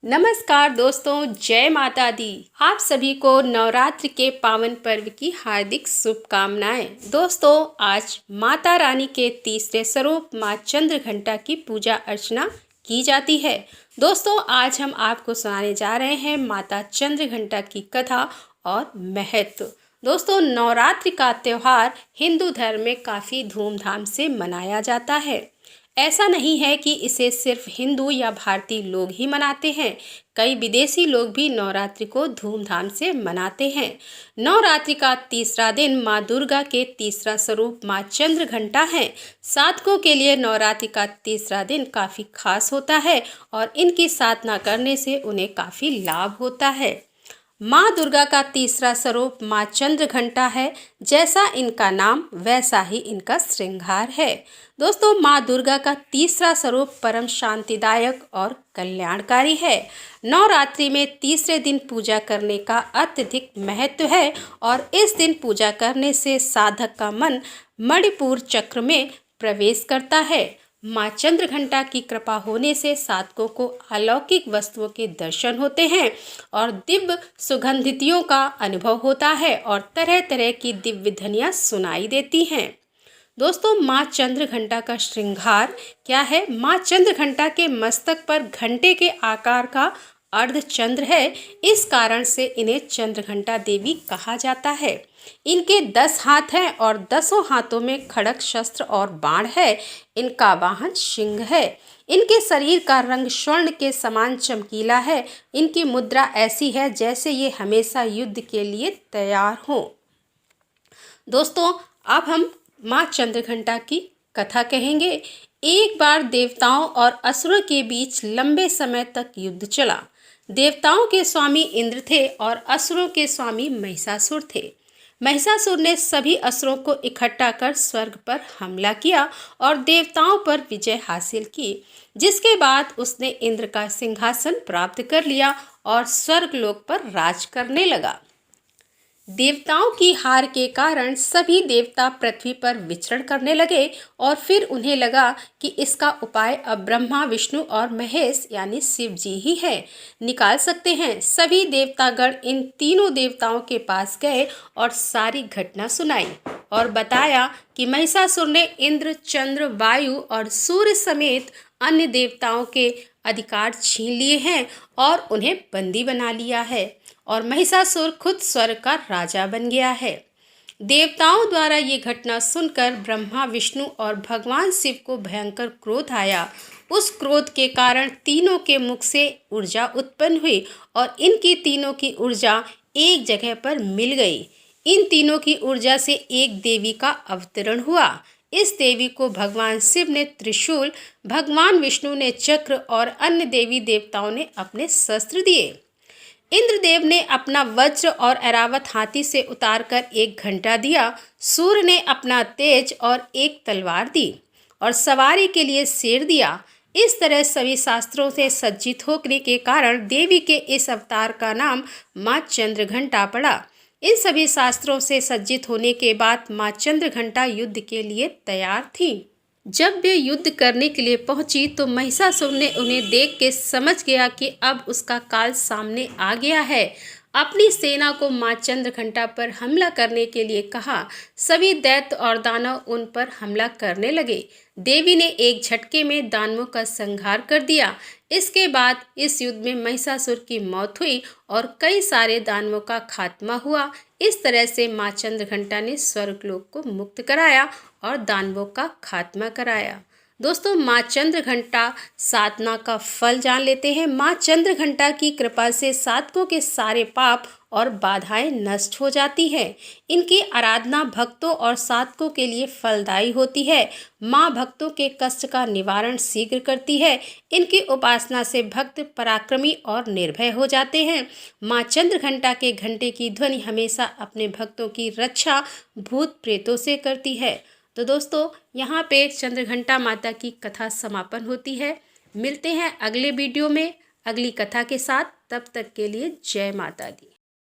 नमस्कार दोस्तों, जय माता दी। आप सभी को नवरात्रि के पावन पर्व की हार्दिक शुभकामनाएं। दोस्तों, आज माता रानी के तीसरे स्वरूप माँ चंद्रघंटा की पूजा अर्चना की जाती है। दोस्तों, आज हम आपको सुनाने जा रहे हैं माता चंद्रघंटा की कथा और महत्व। दोस्तों, नवरात्रि का त्यौहार हिंदू धर्म में काफ़ी धूमधाम से मनाया जाता है। ऐसा नहीं है कि इसे सिर्फ हिंदू या भारतीय लोग ही मनाते हैं, कई विदेशी लोग भी नवरात्रि को धूमधाम से मनाते हैं। नवरात्रि का तीसरा दिन माँ दुर्गा के तीसरा स्वरूप माँ चंद्रघंटा है। साधकों के लिए नवरात्रि का तीसरा दिन काफ़ी खास होता है और इनकी साधना करने से उन्हें काफ़ी लाभ होता है। माँ दुर्गा का तीसरा स्वरूप माँ चंद्रघंटा है। जैसा इनका नाम वैसा ही इनका श्रृंगार है। दोस्तों, माँ दुर्गा का तीसरा स्वरूप परम शांतिदायक और कल्याणकारी है। नवरात्रि में तीसरे दिन पूजा करने का अत्यधिक महत्व है और इस दिन पूजा करने से साधक का मन मणिपुर चक्र में प्रवेश करता है। माँ चंद्रघंटा की कृपा होने से साधकों को अलौकिक वस्तुओं के दर्शन होते हैं और दिव्य सुगंधितियों का अनुभव होता है और तरह तरह की दिव्य ध्वनियाँ सुनाई देती हैं। दोस्तों, माँ चंद्रघंटा का श्रृंगार क्या है? माँ चंद्रघंटा के मस्तक पर घंटे के आकार का अर्धचंद्र है। इस कारण से इन्हें चंद्रघंटा देवी कहा जाता है। इनके 10 हाथ हैं और 10 हाथों में खड़ग शस्त्र और बाण है। इनका वाहन सिंह है। इनके शरीर का रंग स्वर्ण के समान चमकीला है। इनकी मुद्रा ऐसी है जैसे ये हमेशा युद्ध के लिए तैयार हों। दोस्तों, अब हम माँ चंद्रघंटा की कथा कहेंगे। एक बार देवताओं और असुरों के बीच लंबे समय तक युद्ध चला। देवताओं के स्वामी इंद्र थे और असुरों के स्वामी महिषासुर थे। महिषासुर ने सभी असुरों को इकट्ठा कर स्वर्ग पर हमला किया और देवताओं पर विजय हासिल की, जिसके बाद उसने इंद्र का सिंहासन प्राप्त कर लिया और स्वर्गलोक पर राज करने लगा। देवताओं की हार के कारण सभी देवता पृथ्वी पर विचरण करने लगे और फिर उन्हें लगा कि इसका उपाय अब ब्रह्मा, विष्णु और महेश यानी शिव जी ही है निकाल सकते हैं। सभी देवतागण इन तीनों देवताओं के पास गए और सारी घटना सुनाई और बताया कि महिषासुर ने इंद्र, चंद्र, वायु और सूर्य समेत अन्य देवताओं के अधिकार छीन लिए हैं और उन्हें बंदी बना लिया है और महिषासुर खुद स्वर्ग का राजा बन गया है। देवताओं द्वारा ये घटना सुनकर ब्रह्मा, विष्णु और भगवान शिव को भयंकर क्रोध आया। उस क्रोध के कारण तीनों के मुख से ऊर्जा उत्पन्न हुई और इनकी तीनों की ऊर्जा एक जगह पर मिल गई। इन तीनों की ऊर्जा से एक देवी का अवतरण हुआ। इस देवी को भगवान शिव ने त्रिशूल, भगवान विष्णु ने चक्र और अन्य देवी देवताओं ने अपने शस्त्र दिए। इंद्रदेव ने अपना वज्र और ऐरावत हाथी से उतारकर एक घंटा दिया। सूर्य ने अपना तेज और एक तलवार दी और सवारी के लिए शेर दिया। इस तरह सभी शास्त्रों से सज्जित होने के कारण देवी के इस अवतार का नाम माँ चंद्रघंटा पड़ा। इन सभी शास्त्रों से सज्जित होने के बाद माँ चंद्रघंटा युद्ध के लिए तैयार थी। जब वे युद्ध करने के लिए पहुंची तो महिषासुर ने उन्हें देख के समझ गया कि अब उसका काल सामने आ गया है। अपनी सेना को माँ चंद्रघंटा पर हमला करने के लिए कहा। सभी दैत्य और दानव उन पर हमला करने लगे। देवी ने एक झटके में दानवों का संहार कर दिया। इसके बाद इस युद्ध में महिषासुर की मौत हुई और कई सारे दानवों का खात्मा हुआ। इस तरह से माँ चंद्रघंटा ने स्वर्गलोक को मुक्त कराया और दानवों का खात्मा कराया। दोस्तों, माँ चंद्रघंटा साधना का फल जान लेते हैं। माँ चंद्रघंटा की कृपा से साधकों के सारे पाप और बाधाएं नष्ट हो जाती हैं। इनकी आराधना भक्तों और साधकों के लिए फलदायी होती है। माँ भक्तों के कष्ट का निवारण शीघ्र करती है। इनकी उपासना से भक्त पराक्रमी और निर्भय हो जाते हैं। माँ चंद्रघंटा के घंटे की ध्वनि हमेशा अपने भक्तों की रक्षा भूत प्रेतों से करती है। तो दोस्तों, यहाँ पे चंद्रघंटा माता की कथा समापन होती है। मिलते हैं अगले वीडियो में अगली कथा के साथ। तब तक के लिए जय माता दी।